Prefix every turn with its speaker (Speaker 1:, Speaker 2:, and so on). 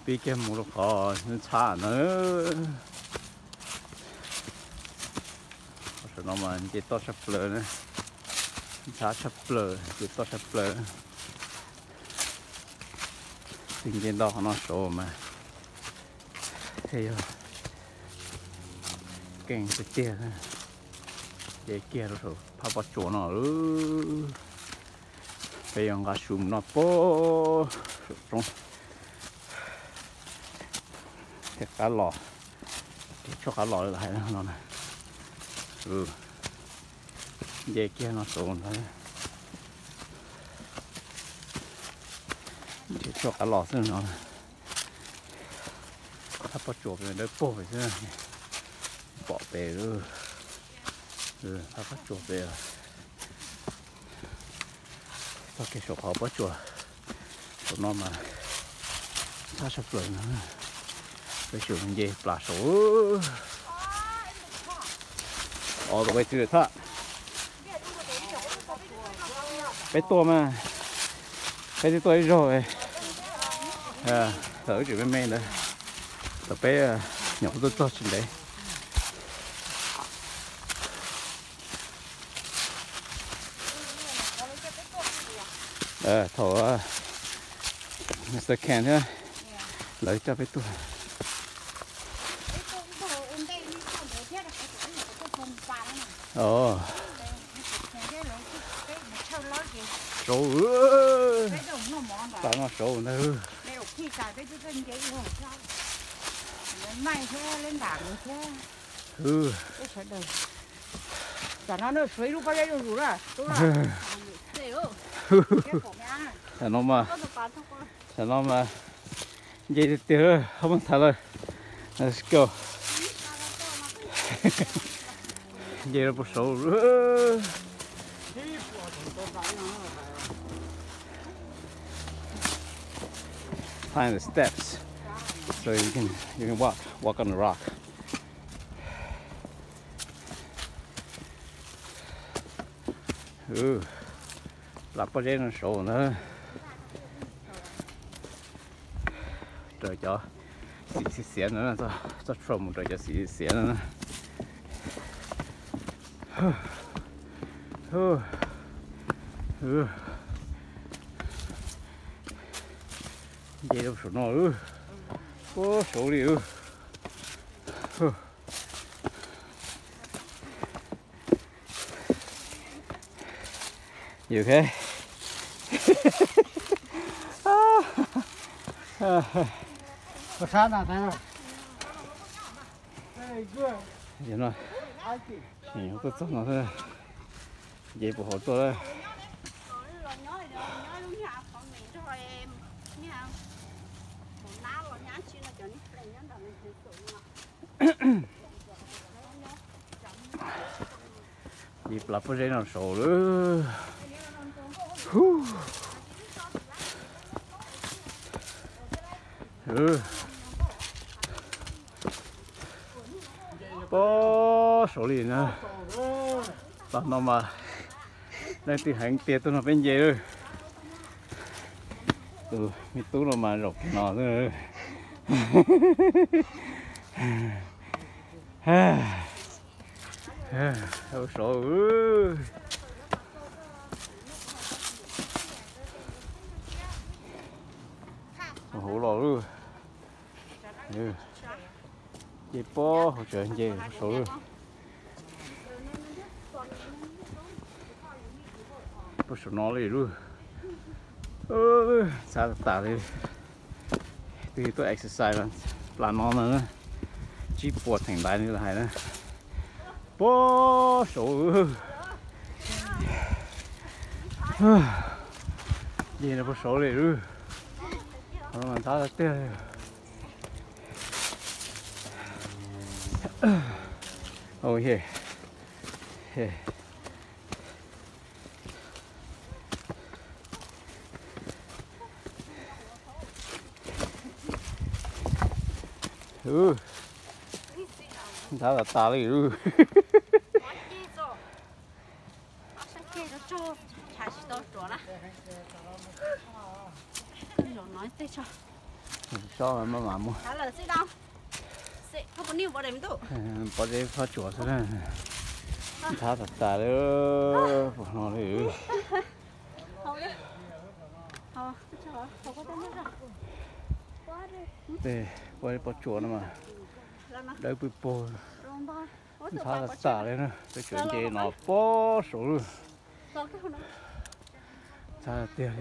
Speaker 1: bị cái mù nó khó nó chả nữa rồi nó mà chỉ to sắp lờ nữa chả sắp lờ chỉ to sắp lờ tình nhiên đó nó số mà thế rồi kèn cái tia để kia rồi phá bát chỗ nó bây giờ ngã xuống nó po trong cái cá lò để cho cá lò lại nó này để kia nó xuống thôi để cho cá lò xuống nó phá bát chỗ này để po vậy chứ bỏ về phá bát chỗ về cái số họ bắt chùa số nó mà ta sắp rồi nữa cái số gì là số all the way to the top cái tua mà cái tua ấy rồi thở chỉ bên men đấy tập bé nhỏ tôi cho trên đấy thổ Mr. Ken ha lấy cho bé tôi sổ tao nó sổ nữa
Speaker 2: nó suối lúc bao giờ rủ ra
Speaker 1: Chả nó mà vậy thì tiêu không thả lời let's go vậy là một số find the steps so you can walk on the rock lắp vào đây nó sổ nữa rồi cho xì xì nữa cho trồng rồi cho xì xì nữa vậy đâu số nó có số đi nhiều thế
Speaker 2: có sao nào thế
Speaker 1: vậy rồi nhiều tôi chắc nó thôi vậy bộ hộ tôi đây dịp lập cái nó sổ nữa có sổ liền nữa tao nó mà đây thì hành tiền tôi nó bên gì rồi mi tú nó mà rục nó nữa đâu sổ hổ lò luôn chị po hỗ trợ gì số luôn bớt số nó đi luôn sao tả đi thì tôi exercise là làm nó nữa chỉ buộc thành đại như thế này po số gì là bớt số đi luôn nó làm sao được oh here đó là ta đi cho mà mua
Speaker 3: Đó là xí đâu? Xí, không có nhiều bỏ đây mình tụ.
Speaker 1: bỏ đi pha chùa thế này thả thật tà nữa nó thì
Speaker 3: Hầu đi. Hầu, chờ, hầu có tên nữa rồi. Quá đi.
Speaker 1: để bỏ chùa nó mà
Speaker 3: Làm nào?
Speaker 1: đấy bị bò
Speaker 3: Rong thôi.
Speaker 1: thả thật tà đấy nữa cái chuyện gì nó bó số
Speaker 3: Rong cái không nào?
Speaker 1: thả tiền